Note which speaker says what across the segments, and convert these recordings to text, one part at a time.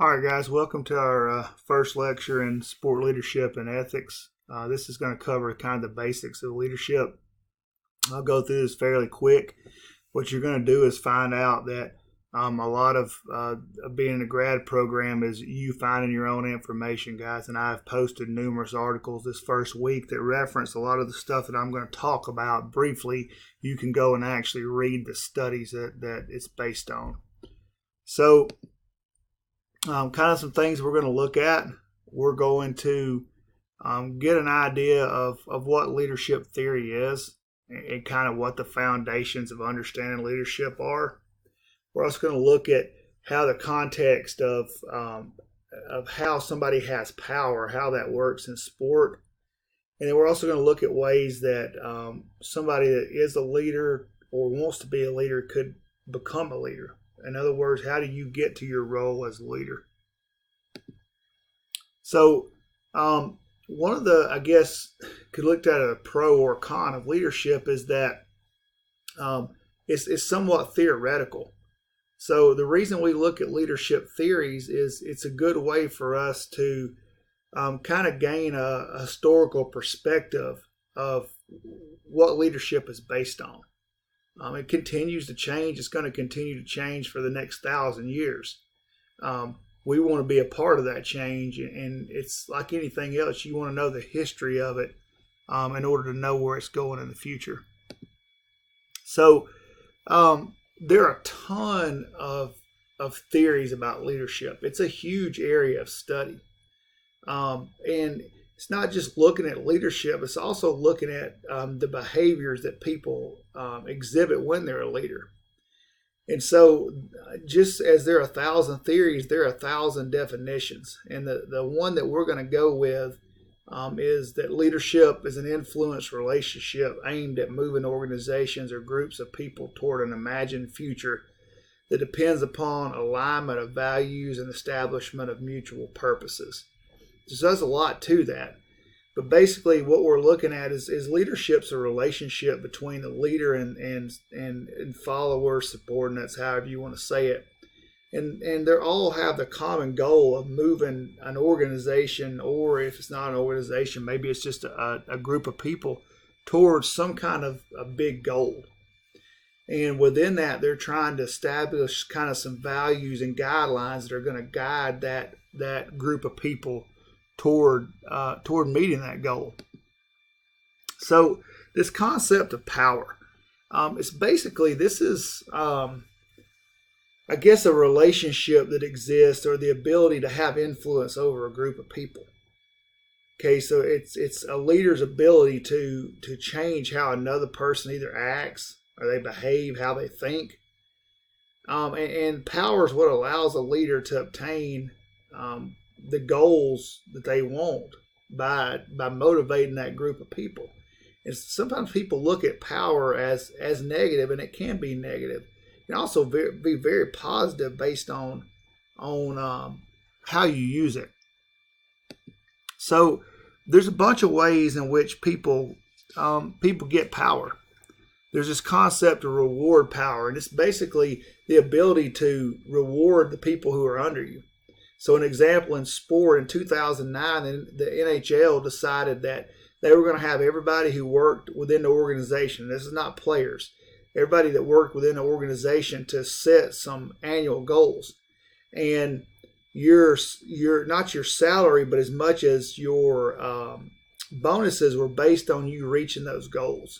Speaker 1: All right, guys, welcome to our first lecture in sport leadership and ethics. This is going to cover kind of the basics of leadership. I'll go through this fairly quick. What you're going to do is find out that a lot of being in a grad program is you finding your own information, guys. And I've posted numerous articles this first week that reference a lot of the stuff that I'm going to talk about briefly. You can go and actually read the studies that it's based on. So, kind of some things we're going to look at. We're going to get an idea of what leadership theory is and kind of what the foundations of understanding leadership are. We're also going to look at how the context of how somebody has power, how that works in sport. And then we're also going to look at ways that somebody that is a leader or wants to be a leader could become a leader. In other words, how do you get to your role as a leader? So, one of the, I guess, could look at a pro or con of leadership is that it's somewhat theoretical. So, the reason we look at leadership theories is it's a good way for us to kind of gain a historical perspective of what leadership is based on. It continues to change. It's going to continue to change for the next 1,000 years. We want to be a part of that change, and it's like anything else. You want to know the history of it in order to know where it's going in the future. So there are a ton of theories about leadership. It's a huge area of study, and it's not just looking at leadership, it's also looking at the behaviors that people exhibit when they're a leader. And so just as there are 1,000 theories, there are 1,000 definitions. And the one that we're going to go with is that leadership is an influence relationship aimed at moving organizations or groups of people toward an imagined future that depends upon alignment of values and establishment of mutual purposes. So there's a lot to that. But basically what we're looking at is leadership's a relationship between the leader and followers, subordinates, however you want to say it. And they all have the common goal of moving an organization, or if it's not an organization, maybe it's just a group of people towards some kind of a big goal. And within that, they're trying to establish kind of some values and guidelines that are going to guide that group of people toward meeting that goal. So this concept of power, it's basically, this is, I guess, a relationship that exists, or the ability to have influence over a group of people. Okay, so it's a leader's ability to change how another person either acts or they behave, how they think. And power is what allows a leader to obtain the goals that they want by motivating that group of people. And sometimes people look at power as negative, and it can be negative. It can also be very positive based on how you use it. So there's a bunch of ways in which people get power. There's this concept of reward power, and it's basically the ability to reward the people who are under you. So an example in sport, in 2009, the NHL decided that they were going to have everybody who worked within the organization, this is not players, everybody that worked within the organization to set some annual goals. And your not your salary, but as much as your bonuses were based on you reaching those goals.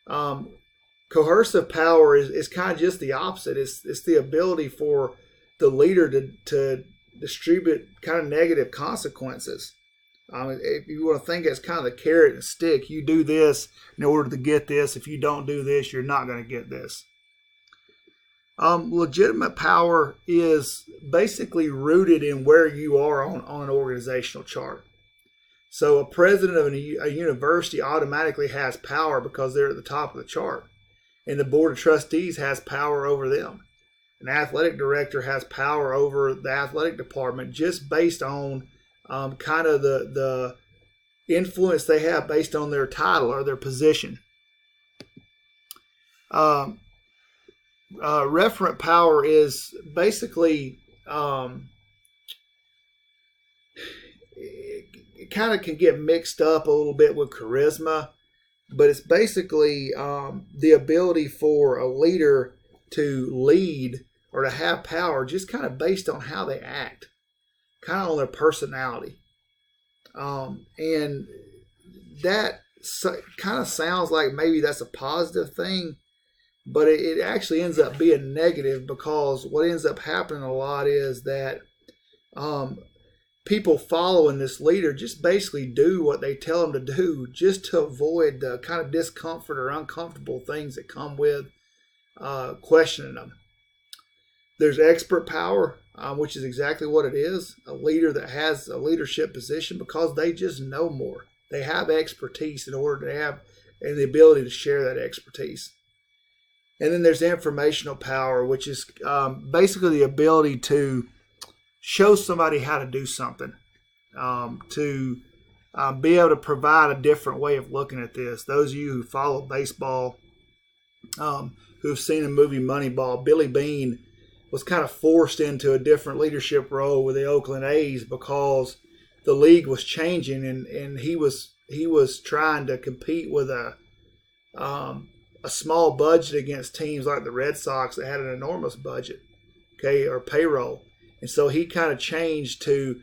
Speaker 1: Coercive power is kind of just the opposite. It's the ability for the leader to distribute kind of negative consequences. If you want to think it's kind of the carrot and stick, you do this in order to get this. If you don't do this, you're not going to get this. Legitimate power is basically rooted in where you are on an organizational chart. So a president of a university automatically has power because they're at the top of the chart, and the board of trustees has power over them. An athletic director has power over the athletic department just based on kind of the influence they have based on their title or their position. Referent power is basically kind of can get mixed up a little bit with charisma, but it's basically the ability for a leader to lead or to have power just kind of based on how they act, kind of on their personality. And that kind of sounds like maybe that's a positive thing, but it actually ends up being negative, because what ends up happening a lot is that people following this leader just basically do what they tell them to do, just to avoid the kind of discomfort or uncomfortable things that come with questioning them. There's expert power, which is exactly what it is. A leader that has a leadership position because they just know more. They have expertise in order to have and the ability to share that expertise. And then there's informational power, which is basically the ability to show somebody how to do something, to be able to provide a different way of looking at this. Those of you who follow baseball, who've seen the movie Moneyball, Billy Beane was kind of forced into a different leadership role with the Oakland A's because the league was changing, and he was trying to compete with a small budget against teams like the Red Sox that had an enormous budget, or payroll. And so he kind of changed to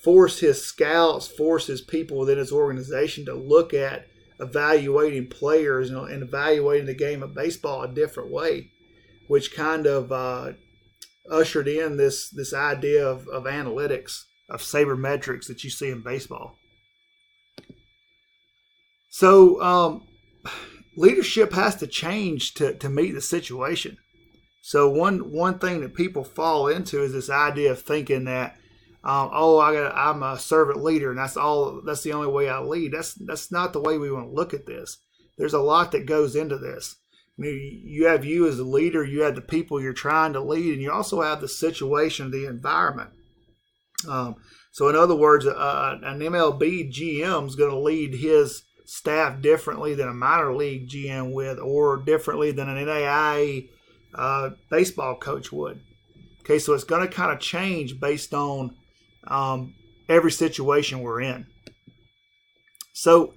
Speaker 1: force his scouts, force his people within his organization to look at evaluating players and evaluating the game of baseball a different way, which kind of ushered in this idea of analytics, of sabermetrics that you see in baseball. So leadership has to change to meet the situation. So one thing that people fall into is this idea of thinking that, I'm a servant leader, and that's the only way I lead. That's not the way we want to look at this. There's a lot that goes into this. You have you as a leader, you have the people you're trying to lead, and you also have the situation, the environment. So in other words, an MLB GM is going to lead his staff differently than a minor league GM would, or differently than an NAIA baseball coach would. Okay, so it's going to kind of change based on every situation we're in. So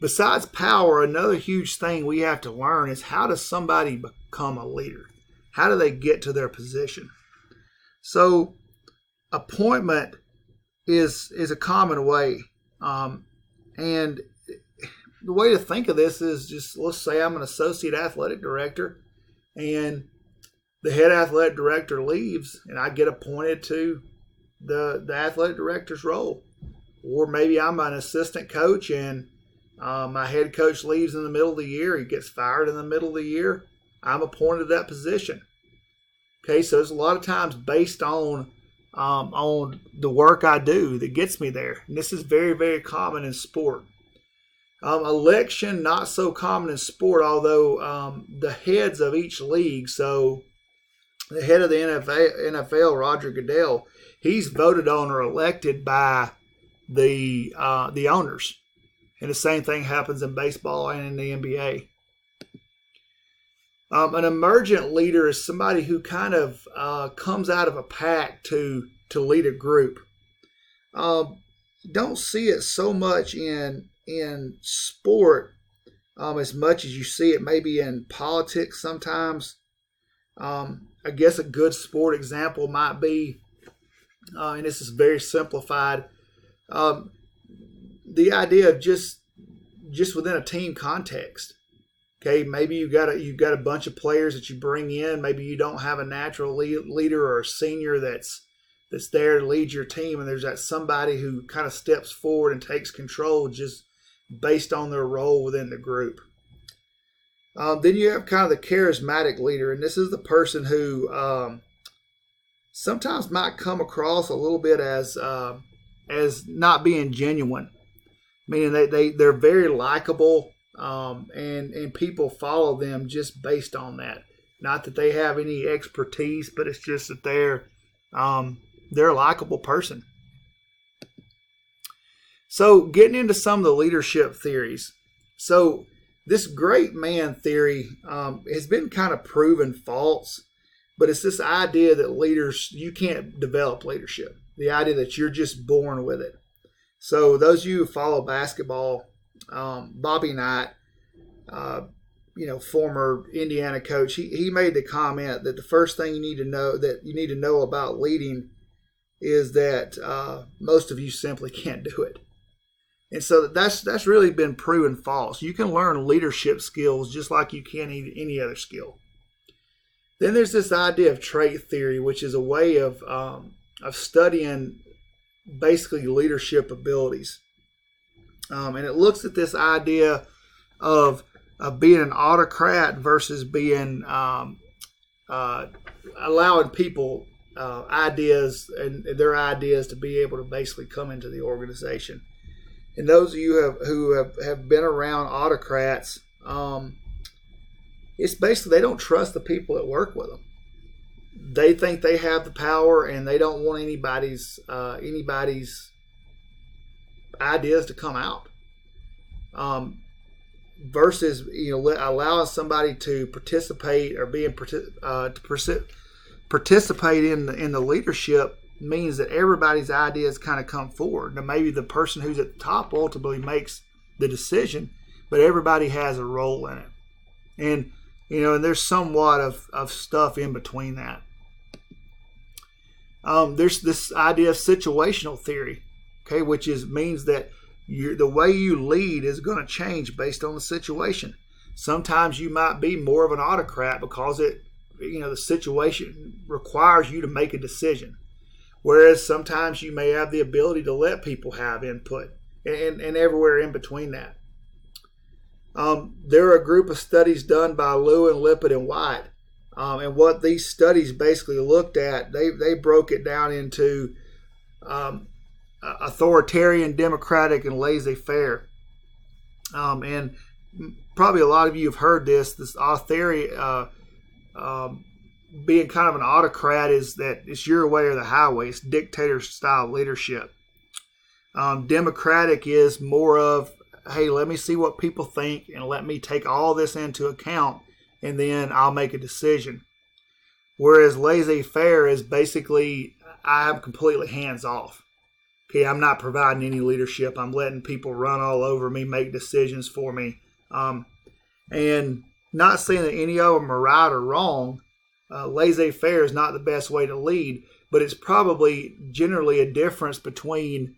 Speaker 1: besides power, another huge thing we have to learn is, how does somebody become a leader? How do they get to their position? So appointment is a common way. And the way to think of this is just, let's say I'm an associate athletic director and the head athletic director leaves and I get appointed to the athletic director's role. Or maybe I'm an assistant coach and my head coach leaves in the middle of the year. He gets fired in the middle of the year. I'm appointed to that position. Okay, so there's a lot of times based on the work I do that gets me there. And this is very, very common in sport. Election, not so common in sport, although the heads of each league, so the head of the NFL, Roger Goodell, he's voted on or elected by the owners. And the same thing happens in baseball and in the NBA. An emergent leader is somebody who kind of comes out of a pack to lead a group. Don't see it so much in sport as much as you see it maybe in politics sometimes. I guess a good sport example might be, and this is very simplified, the idea of just within a team context. Okay, maybe you've got a bunch of players that you bring in. Maybe you don't have a natural leader or a senior that's there to lead your team, and there's that somebody who kind of steps forward and takes control just based on their role within the group. Then you have kind of the charismatic leader, and this is the person who sometimes might come across a little bit as not being genuine, meaning they're very likable, and people follow them just based on that. Not that they have any expertise, but it's just that they're a likable person. So getting into some of the leadership theories. So this great man theory has been kind of proven false, but it's this idea that leaders, you can't develop leadership. The idea that you're just born with it. So those of you who follow basketball, Bobby Knight, former Indiana coach, he made the comment that the first thing you need to know about leading is that most of you simply can't do it. And so that's really been proven false. You can learn leadership skills just like you can any other skill. Then there's this idea of trait theory, which is a way of studying basically leadership abilities. And it looks at this idea of being an autocrat versus being allowing people ideas and their ideas to be able to basically come into the organization. And those of you who have been around autocrats, it's basically they don't trust the people that work with them. They think they have the power, and they don't want anybody's ideas to come out. Versus allowing somebody to participate or participate in the leadership means that everybody's ideas kind of come forward. Now maybe the person who's at the top ultimately makes the decision, but everybody has a role in it. And and there's somewhat of stuff in between that. There's this idea of situational theory, okay, which means that the way you lead is going to change based on the situation. Sometimes you might be more of an autocrat because the situation requires you to make a decision. Whereas sometimes you may have the ability to let people have input, and everywhere in between that. There are a group of studies done by Lewin, Lippitt, and White. And what these studies basically looked at, they broke it down into authoritarian, democratic, and laissez-faire. And probably a lot of you have heard this authoritarian, being kind of an autocrat is that it's your way or the highway. It's dictator-style leadership. Democratic is more of, hey, let me see what people think and let me take all this into account, and then I'll make a decision. Whereas laissez-faire is basically, I'm completely hands-off. Okay, I'm not providing any leadership. I'm letting people run all over me, make decisions for me. And not saying that any of them are right or wrong. Laissez-faire is not the best way to lead, but it's probably generally a difference between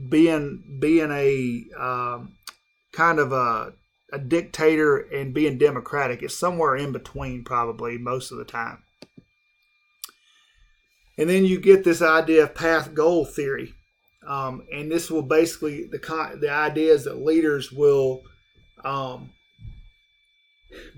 Speaker 1: being a kind of a dictator and being democratic. It's somewhere in between probably most of the time. And then you get this idea of path goal theory. And this will basically, the idea is that leaders will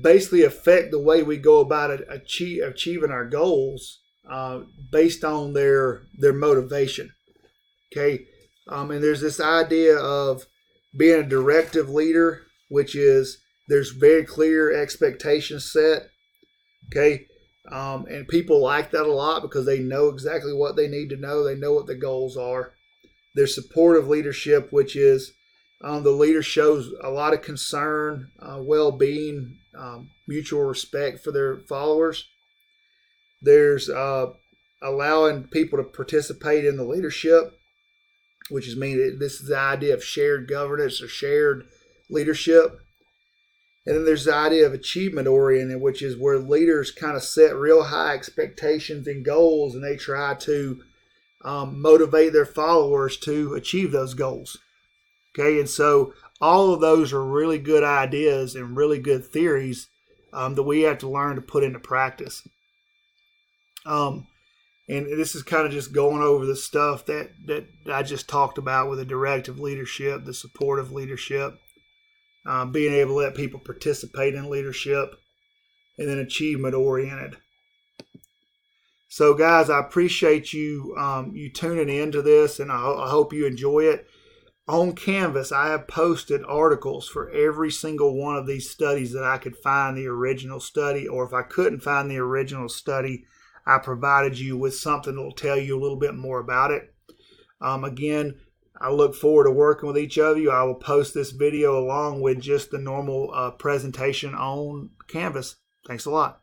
Speaker 1: basically affect the way we go about achieving our goals based on their motivation. Okay, and there's this idea of being a directive leader, which is there's very clear expectations set. Okay, and people like that a lot because they know exactly what they need to know. They know what the goals are. There's supportive leadership, which is the leader shows a lot of concern, well-being, mutual respect for their followers. There's allowing people to participate in the leadership, which is this is the idea of shared governance or shared leadership. And then there's the idea of achievement-oriented, which is where leaders kind of set real high expectations and goals, and they try to motivate their followers to achieve those goals. Okay, and so all of those are really good ideas and really good theories that we have to learn to put into practice. And this is kind of just going over the stuff that I just talked about with the directive leadership, the supportive leadership, being able to let people participate in leadership, and then achievement-oriented. So, guys, I appreciate you tuning into this, and I hope you enjoy it. On Canvas, I have posted articles for every single one of these studies that I could find the original study, or if I couldn't find the original study, I provided you with something that will tell you a little bit more about it. Again, I look forward to working with each of you. I will post this video along with just the normal presentation on Canvas. Thanks a lot.